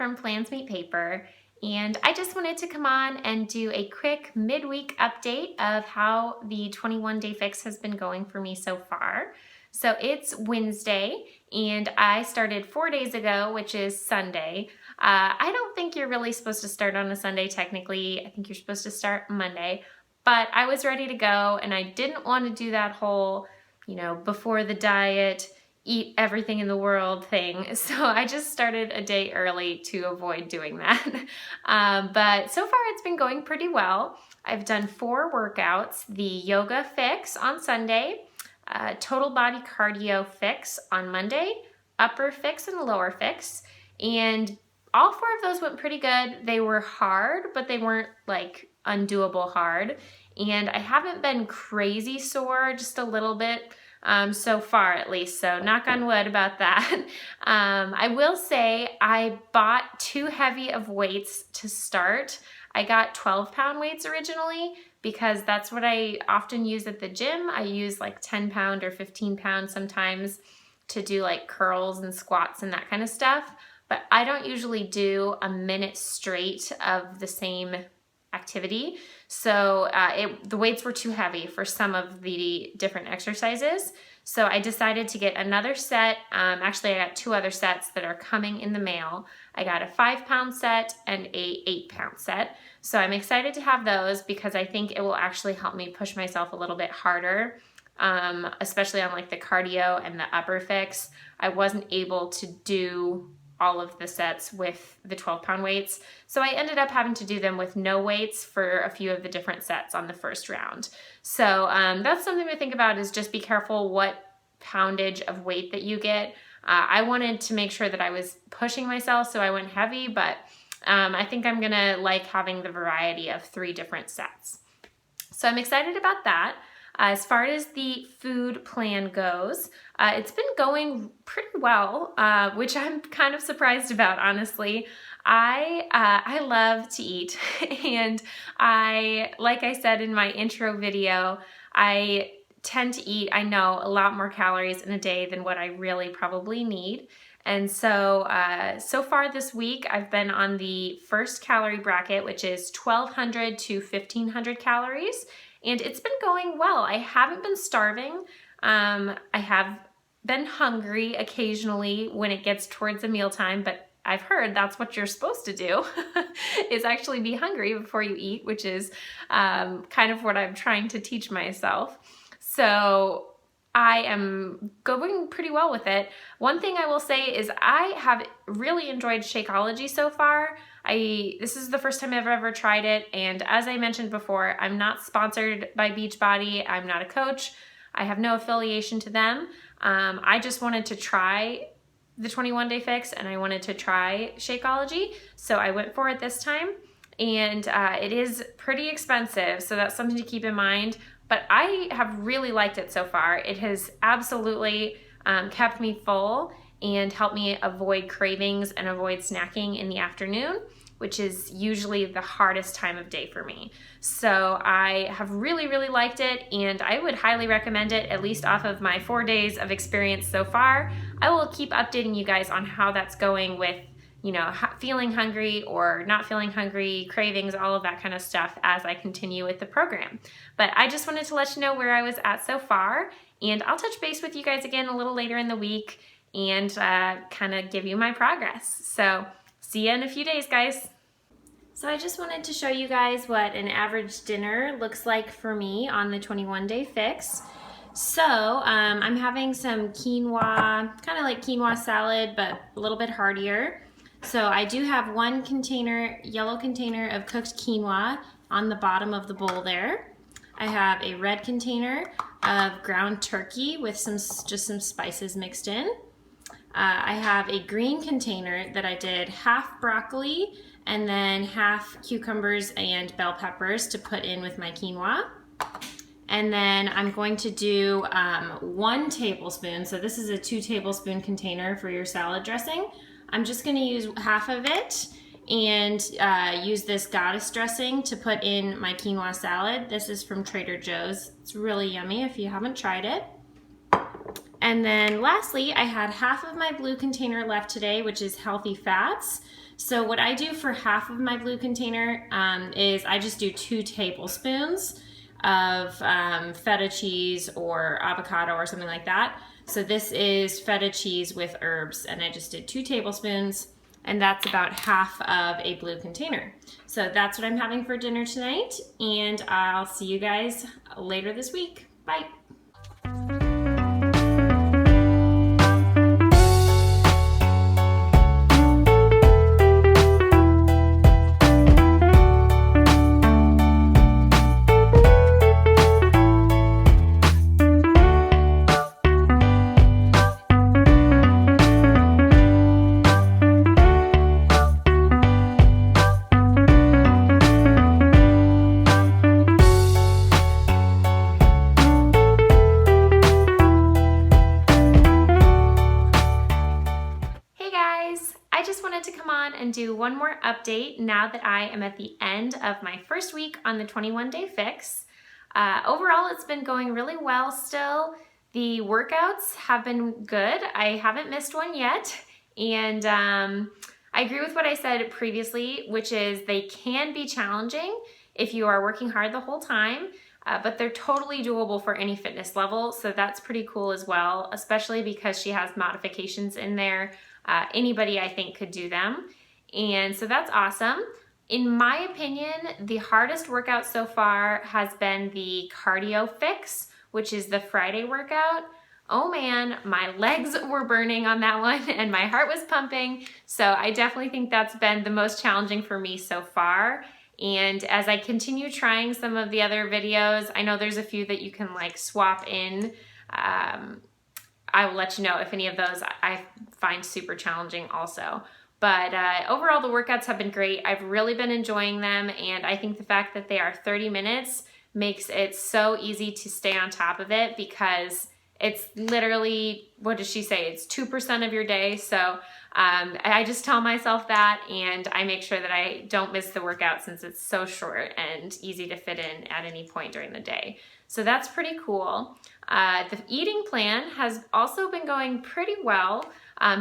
from Plans Meet Paper, and I just wanted to come on and do a quick midweek update of how the 21-day fix has been going for me so far. So it's Wednesday, and I started 4 days ago, which is Sunday. I don't think you're really supposed to start on a Sunday technically. I think you're supposed to start Monday, but I was ready to go, and I didn't want to do that whole, before the diet, eat everything in the world thing. So I just started a day early to avoid doing that. But so far it's been going pretty well. I've done 4 workouts: the yoga fix on Sunday, total body cardio fix on Monday, upper fix and lower fix. And all 4 of those went pretty good. They were hard, but they weren't like undoable hard. And I haven't been crazy sore, just a little bit. So far at least, so knock on wood about that. I will say I bought too heavy of weights to start. I got 12-pound weights originally because that's what I often use at the gym. I use like 10-pound or 15-pound sometimes to do like curls and squats and that kind of stuff, but I don't usually do a minute straight of the same activity. So the weights were too heavy for some of the different exercises. So I decided to get another set. Actually, I got 2 other sets that are coming in the mail. I got a 5-pound set and a 8-pound set. So I'm excited to have those because I think it will actually help me push myself a little bit harder, especially on like the cardio and the upper fix. I wasn't able to do all of the sets with the 12-pound weights. So I ended up having to do them with no weights for a few of the different sets on the first round. So that's something to think about, is just be careful what poundage of weight that you get. I wanted to make sure that I was pushing myself, so I went heavy, but I think I'm gonna like having the variety of 3 different sets. So I'm excited about that. As far as the food plan goes, it's been going pretty well, which I'm kind of surprised about, honestly. I love to eat, and like I said in my intro video, I tend to eat, I know, a lot more calories in a day than what I really probably need. And so, so far this week, I've been on the first calorie bracket, which is 1,200 to 1,500 calories. And it's been going well. I haven't been starving. I have been hungry occasionally when it gets towards a mealtime, but I've heard that's what you're supposed to do, is actually be hungry before you eat, which is kind of what I'm trying to teach myself. So I am going pretty well with it. One thing I will say is I have really enjoyed Shakeology so far. This is the first time I've ever tried it, and as I mentioned before, I'm not sponsored by Beachbody. I'm not a coach. I have no affiliation to them. I just wanted to try the 21-day fix, and I wanted to try Shakeology, so I went for it this time, and it is pretty expensive, so that's something to keep in mind, but I have really liked it so far. It has absolutely kept me full and help me avoid cravings and avoid snacking in the afternoon, which is usually the hardest time of day for me. So I have really, really liked it, and I would highly recommend it, at least off of my 4 days of experience so far. I will keep updating you guys on how that's going with, feeling hungry or not feeling hungry, cravings, all of that kind of stuff as I continue with the program. But I just wanted to let you know where I was at so far, and I'll touch base with you guys again a little later in the week and kind of give you my progress. So see you in a few days, guys. So I just wanted to show you guys what an average dinner looks like for me on the 21-day fix. So I'm having some quinoa, kind of like quinoa salad, but a little bit heartier. So I do have 1 container, yellow container of cooked quinoa on the bottom of the bowl there. I have a red container of ground turkey with just some spices mixed in. I have a green container that I did half broccoli and then half cucumbers and bell peppers to put in with my quinoa. And then I'm going to do 1 tablespoon. So this is a 2 tablespoon container for your salad dressing. I'm just going to use half of it and use this goddess dressing to put in my quinoa salad. This is from Trader Joe's. It's really yummy if you haven't tried it. And then lastly, I had half of my blue container left today, which is healthy fats. So what I do for half of my blue container is I just do 2 tablespoons of feta cheese or avocado or something like that. So this is feta cheese with herbs, and I just did 2 tablespoons, and that's about half of a blue container. So that's what I'm having for dinner tonight, and I'll see you guys later this week. Bye. I just wanted to come on and do one more update now that I am at the end of my first week on the 21-day fix. Overall, it's been going really well still. The workouts have been good. I haven't missed one yet. And I agree with what I said previously, which is they can be challenging if you are working hard the whole time, but they're totally doable for any fitness level. So that's pretty cool as well, especially because she has modifications in there. Anybody I think could do them. And so that's awesome. In my opinion, the hardest workout so far has been the cardio fix, which is the Friday workout. Oh man, my legs were burning on that one and my heart was pumping. So I definitely think that's been the most challenging for me so far. And as I continue trying some of the other videos, I know there's a few that you can like swap in. I will let you know if any of those I find super challenging also. But overall, the workouts have been great. I've really been enjoying them, and I think the fact that they are 30 minutes makes it so easy to stay on top of it because it's literally, what does she say? It's 2% of your day. So I just tell myself that, and I make sure that I don't miss the workout since it's so short and easy to fit in at any point during the day. So that's pretty cool. The eating plan has also been going pretty well,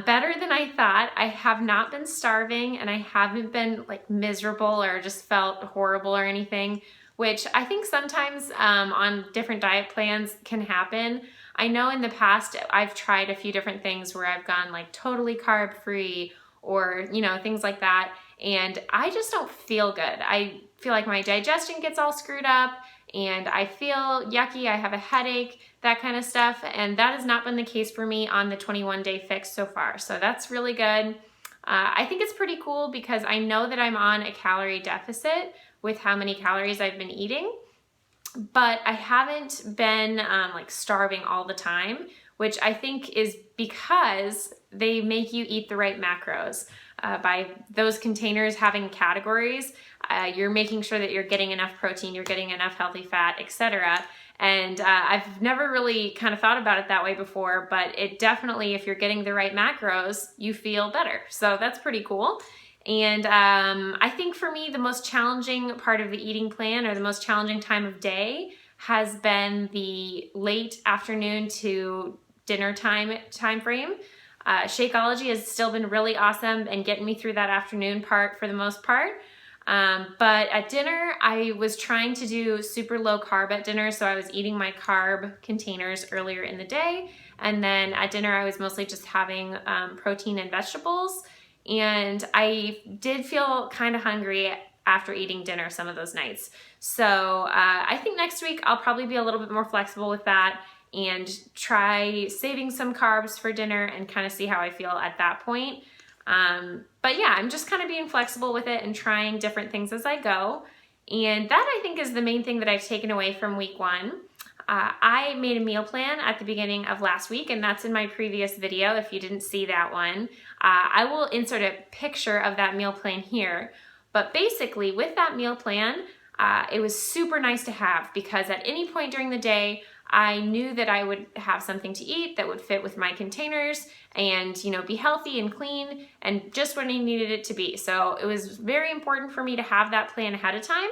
better than I thought. I have not been starving and I haven't been like miserable or just felt horrible or anything, which I think sometimes on different diet plans can happen. I know in the past I've tried a few different things where I've gone like totally carb free or, you know, things like that. And I just don't feel good. I feel like my digestion gets all screwed up and I feel yucky, I have a headache, that kind of stuff. And that has not been the case for me on the 21-day fix so far. So that's really good. I think it's pretty cool because I know that I'm on a calorie deficit with how many calories I've been eating, but I haven't been like starving all the time, which I think is because they make you eat the right macros. By those containers having categories, you're making sure that you're getting enough protein, you're getting enough healthy fat, etc. And I've never really kind of thought about it that way before, but it definitely, if you're getting the right macros, you feel better. So that's pretty cool. And I think for me, the most challenging part of the eating plan or the most challenging time of day has been the late afternoon to dinner time frame. Shakeology has still been really awesome and getting me through that afternoon part for the most part. But at dinner, I was trying to do super low carb at dinner. So I was eating my carb containers earlier in the day. And then at dinner, I was mostly just having protein and vegetables. And I did feel kind of hungry after eating dinner some of those nights. So I think next week I'll probably be a little bit more flexible with that and try saving some carbs for dinner and kind of see how I feel at that point. But yeah, I'm just kind of being flexible with it and trying different things as I go. And that I think is the main thing that I've taken away from week 1. I made a meal plan at the beginning of last week, and that's in my previous video if you didn't see that one. I will insert a picture of that meal plan here. But basically with that meal plan, it was super nice to have because at any point during the day, I knew that I would have something to eat that would fit with my containers and, you know, be healthy and clean and just what I needed it to be. So it was very important for me to have that plan ahead of time.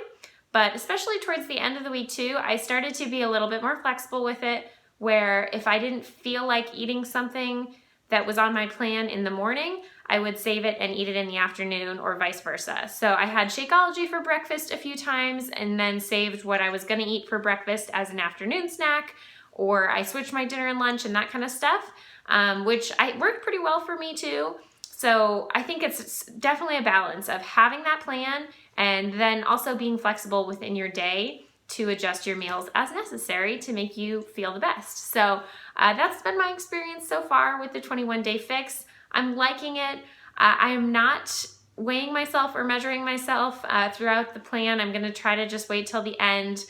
But especially towards the end of the week too, I started to be a little bit more flexible with it, where if I didn't feel like eating something that was on my plan in the morning, I would save it and eat it in the afternoon or vice versa. So I had Shakeology for breakfast a few times and then saved what I was gonna eat for breakfast as an afternoon snack, or I switched my dinner and lunch and that kind of stuff, which worked pretty well for me too. So I think it's definitely a balance of having that plan and then also being flexible within your day to adjust your meals as necessary to make you feel the best. So that's been my experience so far with the 21-day fix. I'm liking it. I am not weighing myself or measuring myself throughout the plan. I'm gonna try to just wait till the end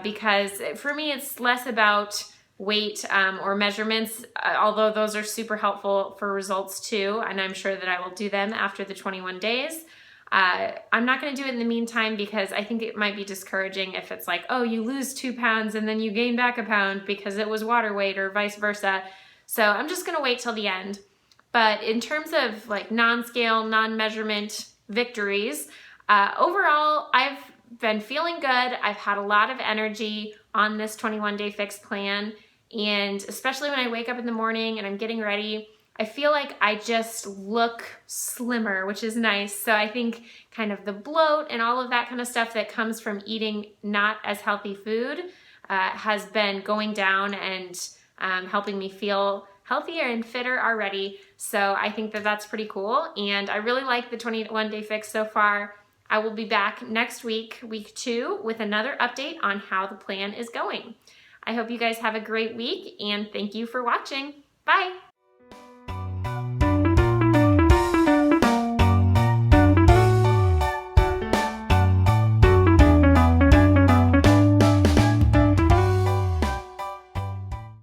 because for me it's less about weight or measurements, although those are super helpful for results too, and I'm sure that I will do them after the 21 days. I'm not going to do it in the meantime because I think it might be discouraging if it's like, oh, you lose 2 pounds and then you gain back a pound because it was water weight or vice versa. So I'm just going to wait till the end. But in terms of like non-scale, non-measurement victories, overall, I've been feeling good. I've had a lot of energy on this 21-day fix plan. And especially when I wake up in the morning and I'm getting ready, I feel like I just look slimmer, which is nice. So I think kind of the bloat and all of that kind of stuff that comes from eating not as healthy food has been going down and helping me feel healthier and fitter already. So I think that that's pretty cool. And I really like the 21-day fix so far. I will be back next week, week 2, with another update on how the plan is going. I hope you guys have a great week and thank you for watching. Bye.